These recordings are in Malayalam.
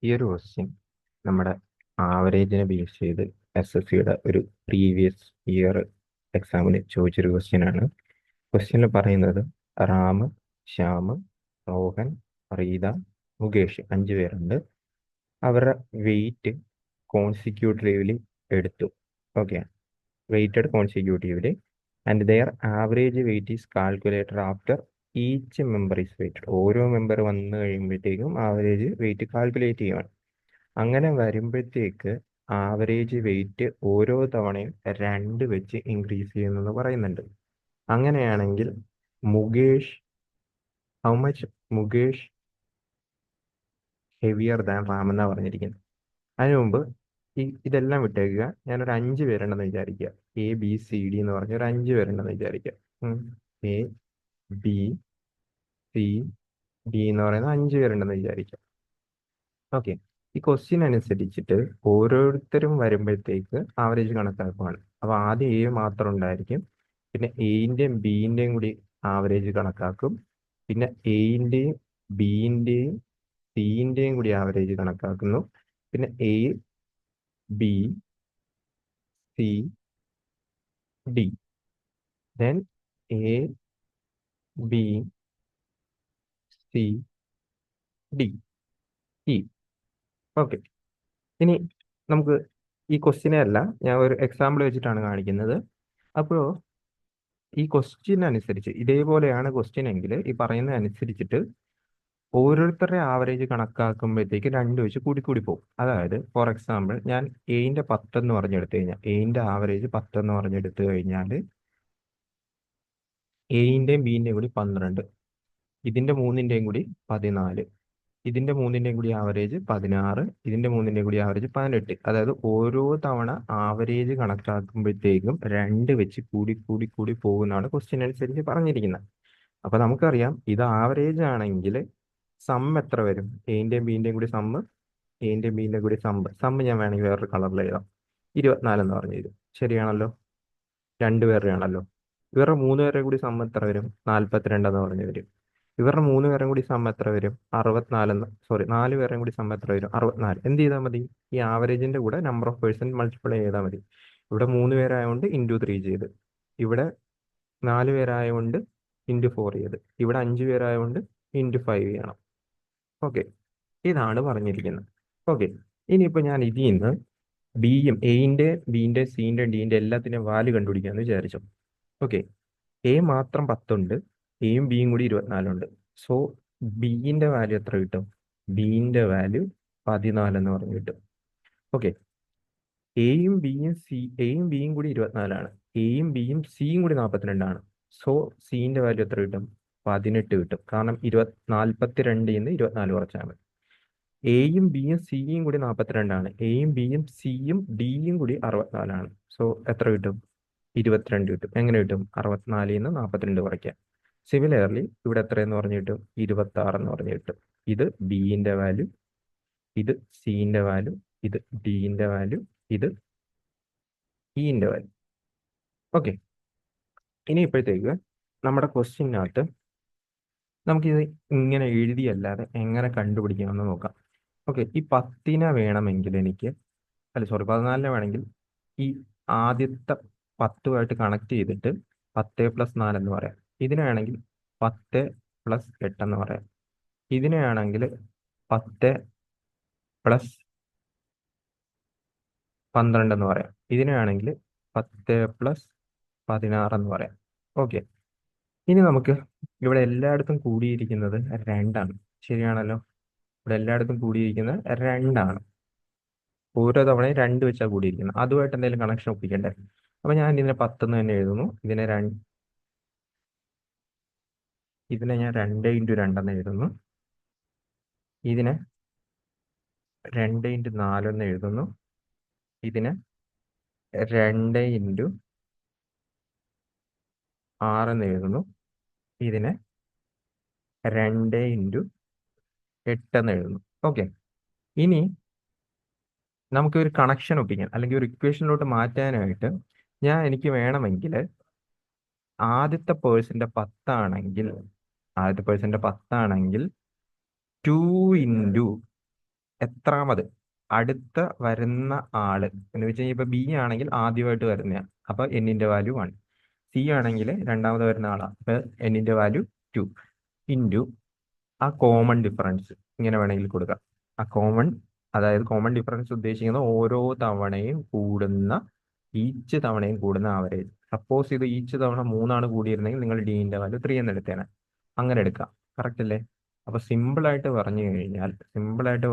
ഈ ഒരു ക്വസ്റ്റ്യൻ നമ്മുടെ ആവറേജിനെ ബേസ് ചെയ്ത് SSCയുടെ ഒരു പ്രീവിയസ് ഇയർ എക്സാമിന് ചോദിച്ചൊരു ക്വസ്റ്റ്യൻ ആണ്. ക്വസ്റ്റ്യനിൽ പറയുന്നത് റാം, ശ്യാം, റോഹൻ, റീത, മുകേഷ് 5 പേരുണ്ട്. അവരുടെ വെയിറ്റ് കോൺസിക്യൂട്ടീവ്ലി എടുത്തു. Okay, weighted consecutively and their average weight is calculated after each member is weighted. ഓരോ മെമ്പർ വന്നു കഴിയുമ്പോഴത്തേക്കും ആവറേജ് വെയിറ്റ് കാൽക്കുലേറ്റ് ചെയ്യുവാണ്. അങ്ങനെ വരുമ്പോഴത്തേക്ക് ആവറേജ് വെയിറ്റ് ഓരോ തവണയും 2 വെച്ച് ഇൻക്രീസ് ചെയ്യുന്നെന്ന് പറയുന്നുണ്ട്. അങ്ങനെയാണെങ്കിൽ Mukesh how much Mukesh heavier than Ram എന്നാണ് പറഞ്ഞിരിക്കുന്നത്. അതിനു മുമ്പ് ഇതെല്ലാം വിട്ടേക്കുക. ഞാനൊരു 5 പേരുണ്ടെന്ന് വിചാരിക്കുക. ABCD എന്ന് പറഞ്ഞ ഒരു 5 പേരുണ്ടെന്ന് വിചാരിക്കുക. ABCD എന്ന് പറയുന്ന 5 പേരുണ്ടെന്ന് വിചാരിക്കുക. ഓക്കെ, ഈ ക്വസ്റ്റ്യൻ അനുസരിച്ചിട്ട് ഓരോരുത്തരും വരുമ്പോഴത്തേക്ക് ആവറേജ് കണക്കാക്കുവാണ്. അപ്പോൾ ആദ്യം A മാത്രം ഉണ്ടായിരിക്കും, പിന്നെ എൻ്റെയും ബിൻ്റെയും കൂടി ആവറേജ് കണക്കാക്കും, പിന്നെ എൻ്റെയും ബിൻ്റെയും സിൻ്റെയും കൂടി ആവറേജ് കണക്കാക്കുന്നു, പിന്നെ A, B, C, D, then A, B, C, D, E. Okay, ഇനി നമുക്ക് ഈ ക്വസ്റ്റ്യനെ അല്ല, ഞാൻ ഒരു എക്സാമ്പിൾ വെച്ചിട്ടാണ് കാണിക്കുന്നത്. അപ്പോൾ ഈ ക്വസ്റ്റ്യൻ അനുസരിച്ച് ഇതേപോലെയാണ് ക്വസ്റ്റ്യൻ എങ്കിൽ ഈ പറയുന്ന അനുസരിച്ചിട്ട് ഓരോരുത്തരുടെ ആവറേജ് കണക്കാക്കുമ്പോഴത്തേക്ക് 2 വെച്ച് കൂടി പോകും. അതായത് ഫോർ എക്സാമ്പിൾ ഞാൻ എന്റെ 10 എന്ന് പറഞ്ഞെടുത്തു കഴിഞ്ഞാൽ എന്റെ ആവറേജ് 10 എന്ന് പറഞ്ഞെടുത്തു കഴിഞ്ഞാൽ എൻ്റെയും ബിൻ്റെയും കൂടി 12, ഇതിന്റെ 3ന്റെയും കൂടി 14, ഇതിന്റെ 3ന്റെയും കൂടി ആവറേജ് 16, ഇതിന്റെ 3ന്റെയും കൂടി ആവറേജ് 18. അതായത് ഓരോ തവണ ആവറേജ് കണക്കാക്കുമ്പോഴത്തേക്കും 2 വെച്ച് കൂടി പോകുന്നതാണ് ക്വസ്റ്റ്യൻ അനുസരിച്ച് പറഞ്ഞിരിക്കുന്നത്. അപ്പൊ നമുക്കറിയാം ഇത് ആവറേജ് ആണെങ്കിൽ സം എത്ര വരും? എൻ്റെയും ബിൻ്റെയും കൂടി സമ്മ്, എൻ്റെയും ബിൻ്റെയും കൂടി സമ്മ് ഞാൻ വേണമെങ്കിൽ വേറൊരു കളറിൽ എഴുതാം. 24 എന്ന് പറഞ്ഞു തരും. ശരിയാണല്ലോ, 2 പേരുടെ ആണല്ലോ. ഇവരുടെ 3 പേരുടെ കൂടി സമ്മ് എത്ര വരും? 42 എന്ന് പറഞ്ഞു വരും. ഇവരുടെ 3 പേരും കൂടി സമ്മ് എത്ര വരും? 64 സോറി 4 പേരും കൂടി സമ്മ് എത്ര വരും? 64. എന്ത് ചെയ്താൽ മതി? ഈ ആവറേജിന്റെ കൂടെ നമ്പർ ഓഫ് പേഴ്സൺ മൾട്ടിപ്ലൈ ചെയ്താൽ മതി. ഇവിടെ 3 പേരായതുകൊണ്ട് × 3 ചെയ്ത്, ഇവിടെ 4 പേരായതുകൊണ്ട് × 4 ചെയ്ത്, ഇവിടെ 5 പേരായതുകൊണ്ട് × 5 ചെയ്യണം. ഓക്കെ, ഇതാണ് പറഞ്ഞിരിക്കുന്നത്. ഓക്കെ, ഇനിയിപ്പോൾ ഞാൻ ഇതിൽ നിന്ന് ബിയും എന്റെ ബിന്റെ സിന്റെ ഡിന്റെ എല്ലാത്തിൻ്റെയും വാല്യൂ കണ്ടുപിടിക്കാമെന്ന് വിചാരിച്ചു. ഓക്കെ, എ മാത്രം 10 ഉണ്ട്, എയും ബിയും കൂടി 24 ഉണ്ട്. സോ ബിന്റെ വാല്യൂ എത്ര കിട്ടും? ബിന്റെ വാല്യൂ 14 എന്ന് പറഞ്ഞു കിട്ടും. ഓക്കെ, എയും ബിയും കൂടി 24 ആണ്, എയും ബിയും സിയും കൂടി 42 ആണ്. സോ സിന്റെ വാല്യൂ എത്ര കിട്ടും? 18 കിട്ടും. കാരണം 42 ന്ന് 24 കുറച്ചാൽ മതി. എയും ബിയും സിയും കൂടി 42 ആണ്, എയും ബിയും സിയും ഡിയും കൂടി 64 ആണ്. സോ എത്ര കിട്ടും? 22 കിട്ടും. എങ്ങനെ കിട്ടും? 64 ന്ന് 42 കുറയ്ക്കാം. സിമിലർലി ഇവിടെ എത്രയെന്ന് പറഞ്ഞു കിട്ടും? 26 എന്ന് പറഞ്ഞു കിട്ടും. ഇത് ബിന്റെ വാല്യൂ, ഇത് സിന്റെ വാല്യൂ, ഇത് ഡിന്റെ വാല്യൂ, ഇത് ഇന്റെ വാല്യൂ. ഓക്കെ, ഇനി ഇപ്പോഴത്തേക്ക് നമ്മുടെ ക്വസ്റ്റ്യനകത്ത് നമുക്കിത് ഇങ്ങനെ എഴുതിയല്ലാതെ എങ്ങനെ കണ്ടുപിടിക്കാമെന്ന് നോക്കാം. ഓക്കെ, ഈ 10നെ വേണമെങ്കിൽ എനിക്ക്, അല്ല സോറി 14നെ വേണമെങ്കിൽ ഈ ആദ്യത്തെ 10 കണക്ട് ചെയ്തിട്ട് 10 + 4 എന്ന് പറയാം. ഇതിനെ വേണമെങ്കിൽ 10 + 8 എന്ന് പറയാം. ഇതിനെ ആണെങ്കിൽ 10 + 12 എന്ന് പറയാം. ഇതിനെ ആണെങ്കിൽ 10 + 16 എന്ന് പറയാം. ഓക്കെ, ഇനി നമുക്ക് ഇവിടെ എല്ലായിടത്തും കൂടിയിരിക്കുന്നത് 2 ആണ്. ശരിയാണല്ലോ, ഇവിടെ എല്ലായിടത്തും കൂടിയിരിക്കുന്നത് 2 ആണ്. ഓരോ തവണയും 2 വെച്ചാൽ കൂടിയിരിക്കുന്നത്. അതുമായിട്ട് എന്തെങ്കിലും കണക്ഷൻ ഒപ്പിക്കണ്ടേ? അപ്പൊ ഞാൻ ഇതിനെ 10 എന്ന് തന്നെ എഴുതുന്നു. ഇതിനെ ഞാൻ 2 × 2 എന്ന് എഴുതുന്നു. ഇതിനെ 2 × 4 എന്ന് എഴുതുന്നു. ഇതിനെ 2 × 6 എന്ന് എഴുതുന്നു. ഇതിനെ 2 × 8 എന്ന് എഴുതുന്നു. ഓക്കെ, ഇനി നമുക്ക് ഒരു കണക്ഷൻ ഒപ്പിക്കാൻ അല്ലെങ്കിൽ ഒരു ഇക്വേഷനിലോട്ട് മാറ്റാനായിട്ട് എനിക്ക് വേണമെങ്കിൽ ആദ്യത്തെ പേഴ്സന്റെ 10 ആണെങ്കിൽ 2 × എത്രാമത് അടുത്ത വരുന്ന ആള് എന്ന് വെച്ച് കഴിഞ്ഞാൽ ഇപ്പൊ ബി ആണെങ്കിൽ ആദ്യമായിട്ട് വരുന്നതാണ് അപ്പൊ എന്നിന്റെ വാല്യൂ 1. സി ആണെങ്കിൽ രണ്ടാമത് വരുന്ന ആളാണ് അപ്പൊ എന്നിന്റെ വാല്യൂ 2 ഇൻറ്റു ആ കോമൺ ഡിഫറൻസ് ഇങ്ങനെ വേണമെങ്കിൽ കൊടുക്കാം. ആ കോമൺ അതായത് കോമൺ ഡിഫറൻസ് ഉദ്ദേശിക്കുന്നത് ഓരോ തവണയും കൂടുന്ന ഈച്ച് തവണയും കൂടുന്ന ആവറേജ്. സപ്പോസ് ഇത് ഈച്ച് തവണ 3 കൂടിയിരുന്നെങ്കിൽ നിങ്ങൾ ഡിന്റെ വാല്യൂ 3 എന്ന് എടുത്തേനെ. അങ്ങനെ എടുക്കാം. കറക്റ്റ് അല്ലേ? അപ്പൊ സിമ്പിൾ ആയിട്ട്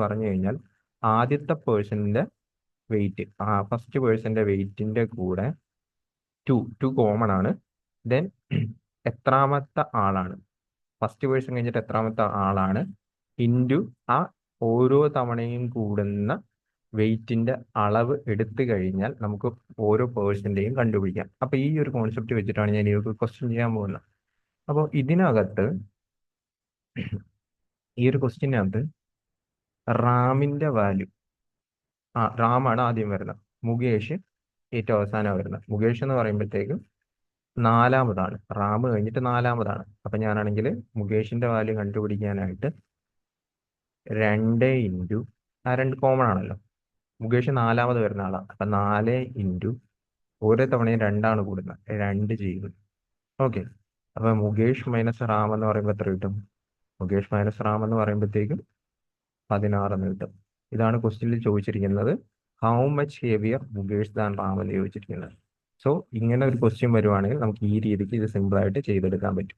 പറഞ്ഞു കഴിഞ്ഞാൽ ആദ്യത്തെ പേഴ്സണിന്റെ വെയിറ്റ് ഫസ്റ്റ് പേഴ്സന്റെ വെയിറ്റിന്റെ കൂടെ 2 കോമൺ ആണ്. ദെൻ എത്രാമത്തെ ആളാണ് ഫസ്റ്റ് പേഴ്സൺ കഴിഞ്ഞിട്ട് എത്രാമത്തെ ആളാണ് ഇൻറ്റു ആ ഓരോ തവണയും കൂടുന്ന വെയിറ്റിന്റെ അളവ് എടുത്തു കഴിഞ്ഞാൽ നമുക്ക് ഓരോ പേഴ്സന്റെയും കണ്ടുപിടിക്കാം. അപ്പൊ ഈ ഒരു കോൺസെപ്റ്റ് വെച്ചിട്ടാണ് ഞാൻ ഈ ഒരു ക്വസ്റ്റ്യൻ ചെയ്യാൻ പോകുന്നത്. അപ്പോൾ ഇതിനകത്ത് ഈ ഒരു ക്വസ്റ്റ്യനകത്ത് റാമിന്റെ വാല്യൂ റാമാണ് ആദ്യം വരുന്നത്, മുകേഷ് ഏറ്റവും അവസാനം വരുന്നത്. മുകേഷ് എന്ന് പറയുമ്പോഴത്തേക്കും 4-മതാണ്, റാം കഴിഞ്ഞിട്ട് 4-മതാണ്. അപ്പൊ ഞാനാണെങ്കിൽ മുകേഷിന്റെ വാല്യൂ കണ്ടുപിടിക്കാനായിട്ട് 2 ഇൻറ്റു 2 കോമൺ ആണല്ലോ, മുകേഷ് 4-മത് വരുന്ന ആളാണ്. അപ്പൊ 4 ഇൻറ്റു ഓരോ തവണയും 2 കൂടുന്നത്, 2 ചെയ്യുന്നത്. ഓക്കെ, അപ്പൊ മുകേഷ് മൈനസ് റാം എന്ന് പറയുമ്പോൾ എത്ര കിട്ടും? മുകേഷ് മൈനസ് റാം എന്ന് പറയുമ്പോഴത്തേക്കും 16 എന്ന് കിട്ടും. ഇതാണ് ക്വസ്റ്റ്യനിൽ ചോദിച്ചിരിക്കുന്നത്, how much heavier Mukesh than Ram എന്ന് ചോദിച്ചിരിക്കുന്നത്. സോ ഇങ്ങനെ ഒരു ക്വസ്റ്റ്യൻ വരുവാണെങ്കിൽ നമുക്ക് ഈ രീതിക്ക് ഇത് സിമ്പിൾ ആയിട്ട് ചെയ്തെടുക്കാൻ പറ്റും.